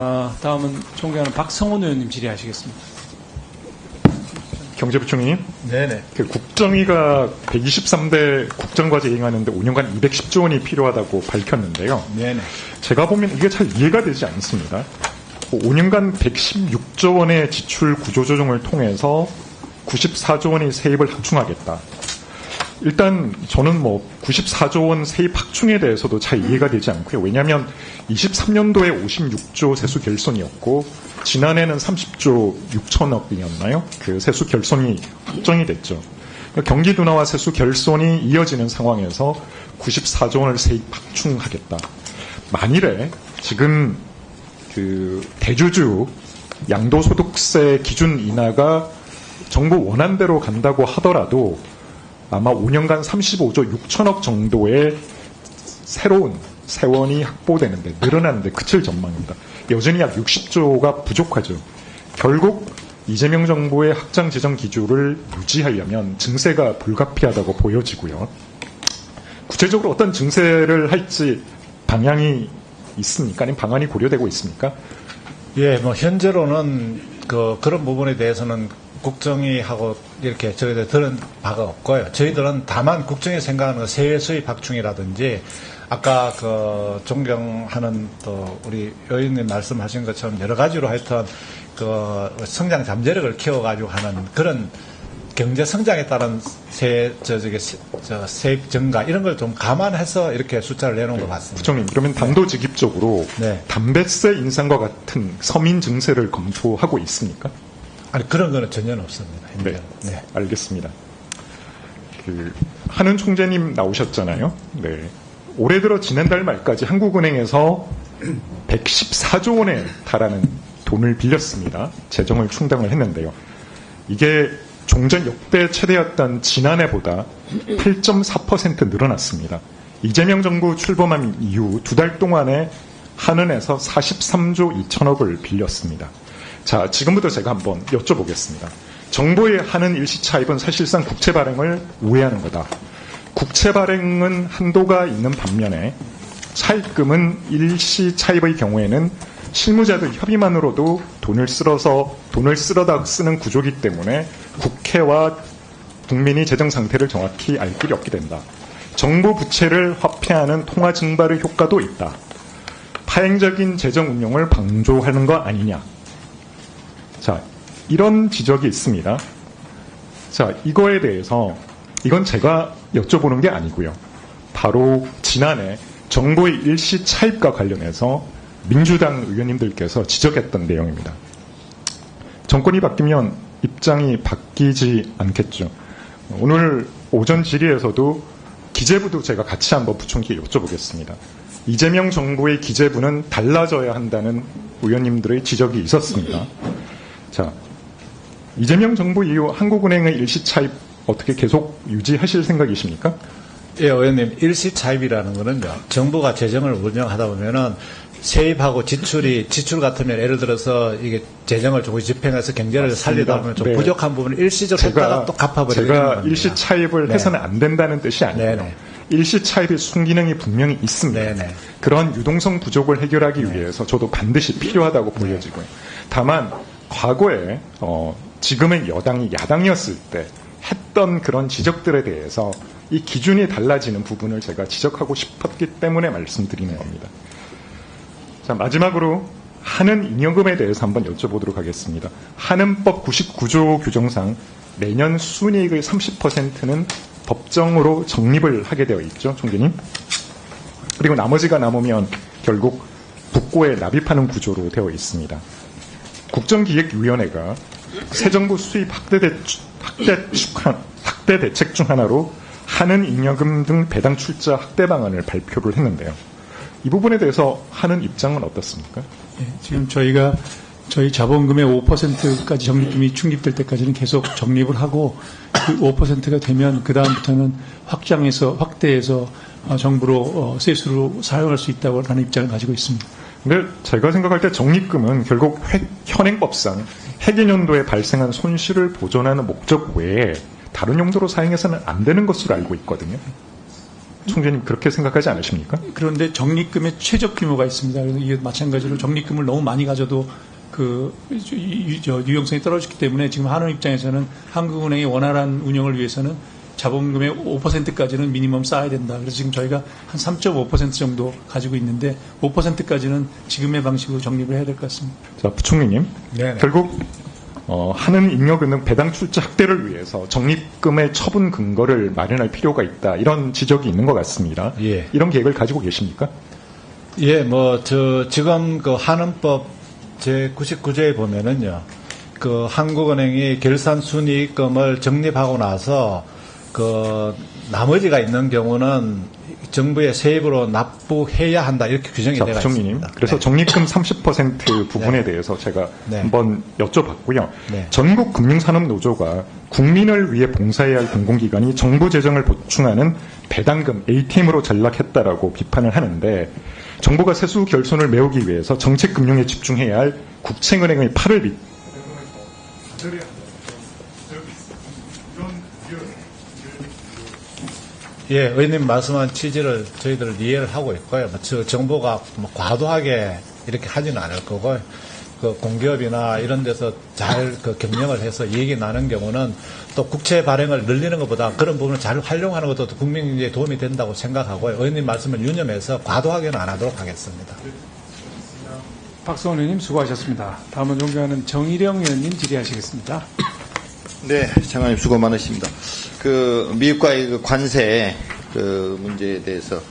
다음은 존경하는 박성원 의원님 질의하시겠습니다. 경제부총리님, 네네. 국정위가 123대 국정과제 이행하는데 5년간 210조 원이 필요하다고 밝혔는데요. 네네. 제가 보면 이게 잘 이해가 되지 않습니다. 5년간 116조 원의 지출 구조조정을 통해서 94조 원의 세입을 확충하겠다. 일단 저는 94조 원 세입 확충에 대해서도 잘 이해가 되지 않고요. 왜냐하면 23년도에 56조 세수 결손이었고 지난해는 30조 6천억이었나요? 그 세수 결손이 확정이 됐죠. 경기 둔화와 세수 결손이 이어지는 상황에서 94조 원을 세입 확충하겠다. 만일에 지금 그 대주주 양도소득세 기준 인하가 정부 원안대로 간다고 하더라도 아마 5년간 35조 6천억 정도의 새로운 세원이 확보되는데 늘어나는데 그칠 전망입니다. 여전히 약 60조가 부족하죠. 결국 이재명 정부의 확장 재정 기조를 유지하려면 증세가 불가피하다고 보여지고요. 구체적으로 어떤 증세를 할지 방향이 있습니까? 아니면 방안이 고려되고 있습니까? 예, 현재로는 그런 부분에 대해서는 국정위하고 이렇게 저희들 들은 바가 없고요. 저희들은 다만 국정이 생각하는 세외 수입 확충이라든지 아까 존경하는 또 우리 의원님 말씀하신 것처럼 여러 가지로 하여튼 성장 잠재력을 키워가지고 하는 그런 경제 성장에 따른 세입 증가 이런 걸 좀 감안해서 이렇게 숫자를 내놓은 것 같습니다. 부총님, 그러면 단도직입적으로 네. 담배세 인상과 같은 서민 증세를 검토하고 있습니까? 아니 그런 거는 전혀 없습니다. 네. 네. 알겠습니다. 한은 총재님 나오셨잖아요. 네. 올해 들어 지난달 말까지 한국은행에서 114조 원에 달하는 돈을 빌렸습니다. 재정을 충당을 했는데요. 이게 종전 역대 최대였던 지난해보다 8.4% 늘어났습니다. 이재명 정부 출범한 이후 두 달 동안에 한은에서 43조 2천억을 빌렸습니다. 자, 지금부터 제가 한번 여쭤보겠습니다. 정부의 하는 일시 차입은 사실상 국채 발행을 우회하는 거다. 국채 발행은 한도가 있는 반면에 차입금은 일시 차입의 경우에는 실무자들 협의만으로도 돈을 쓸어다 쓰는 구조이기 때문에 국회와 국민이 재정 상태를 정확히 알 길이 없게 된다. 정부 부채를 화폐하는 통화 증발의 효과도 있다. 파행적인 재정 운용을 방조하는 거 아니냐. 자, 이런 지적이 있습니다. 자, 이거에 대해서 이건 제가 여쭤보는 게 아니고요. 바로 지난해 정부의 일시 차입과 관련해서 민주당 의원님들께서 지적했던 내용입니다. 정권이 바뀌면 입장이 바뀌지 않겠죠. 오늘 오전 질의에서도 기재부도 제가 같이 한번 부총리께 여쭤보겠습니다. 이재명 정부의 기재부는 달라져야 한다는 의원님들의 지적이 있었습니다. 자, 이재명 정부 이후 한국은행의 일시 차입 어떻게 계속 유지하실 생각이십니까? 예, 의원님, 일시 차입이라는 거는요, 정부가 재정을 운영하다 보면은 세입하고 지출 같으면 예를 들어서 이게 재정을 조금 집행해서 경제를 맞습니다. 살리다 보면 좀 네. 부족한 부분을 일시적으로 했다가 또 갚아버리는 제가 겁니다. 일시 차입을 네. 해서는 안 된다는 뜻이 아니고요. 네네. 일시 차입의 순기능이 분명히 있습니다. 네네. 그런 유동성 부족을 해결하기 위해서 저도 반드시 필요하다고 보여지고요. 다만 과거에 지금의 여당이 야당이었을 때 했던 그런 지적들에 대해서 이 기준이 달라지는 부분을 제가 지적하고 싶었기 때문에 말씀드리는 겁니다. 자, 마지막으로 한은 잉여금에 대해서 한번 여쭤보도록 하겠습니다. 한은법 99조 규정상 내년 순이익의 30%는 법정으로 적립을 하게 되어 있죠, 총재님. 그리고 나머지가 남으면 결국 국고에 납입하는 구조로 되어 있습니다. 국정기획위원회가 새 정부 수입 확대 대책 중 하나로 한은 잉여금 등 배당 출자 확대 방안을 발표를 했는데요. 이 부분에 대해서 하는 입장은 어떻습니까? 네, 지금 저희가 저희 자본금의 5%까지 적립금이 충립될 때까지는 계속 적립을 하고 그 5%가 되면 그 다음부터는 확대해서 정부로 세수로 사용할 수 있다고 하는 입장을 가지고 있습니다. 근데 제가 생각할 때 적립금은 결국 현행법상 해계년도에 발생한 손실을 보존하는 목적 외에 다른 용도로 사용해서는 안 되는 것으로 알고 있거든요. 총재님 그렇게 생각하지 않으십니까? 그런데 적립금의 최적 규모가 있습니다. 그래서 이게 마찬가지로 적립금을 너무 많이 가져도 유용성이 떨어지기 때문에 지금 한은 입장에서는 한국은행의 원활한 운영을 위해서는 자본금의 5%까지는 미니멈 쌓아야 된다. 그래서 지금 저희가 한 3.5% 정도 가지고 있는데 5%까지는 지금의 방식으로 적립을 해야 될 것 같습니다. 자, 부총리님. 네네. 결국 한은 잉여금융 배당 출자 확대를 위해서 적립금의 처분 근거를 마련할 필요가 있다. 이런 지적이 있는 것 같습니다. 예. 이런 계획을 가지고 계십니까? 예, 지금 그 한은법 제99조에 보면은요, 그 한국은행이 결산순이익금을 적립하고 나서 나머지가 있는 경우는 정부의 세입으로 납부해야 한다 이렇게 규정이 자, 되어 부총리님. 있습니다. 그래서 네. 적립금 30% 부분에 네. 대해서 제가 네. 한번 여쭤봤고요. 네. 전국금융산업노조가 국민을 위해 봉사해야 할 공공기관이 정부 재정을 보충하는 배당금 ATM으로 전락했다라고 비판을 하는데 정부가 세수 결손을 메우기 위해서 정책금융에 집중해야 할 국책은행의 팔을 밑 예, 의원님 말씀한 취지를 저희들 이해를 하고 있고요. 정부가 과도하게 이렇게 하지는 않을 거고요. 그 공기업이나 이런 데서 잘 경영을 해서 이익이 나는 경우는 또 국채 발행을 늘리는 것보다 그런 부분을 잘 활용하는 것도 국민에 도움이 된다고 생각하고요. 의원님 말씀을 유념해서 과도하게는 안 하도록 하겠습니다. 박성원 의원님 수고하셨습니다. 다음은 존경하는 정일영 의원님 질의하시겠습니다. 네, 장관님 수고 많으십니다. 미국과의 관세 문제에 대해서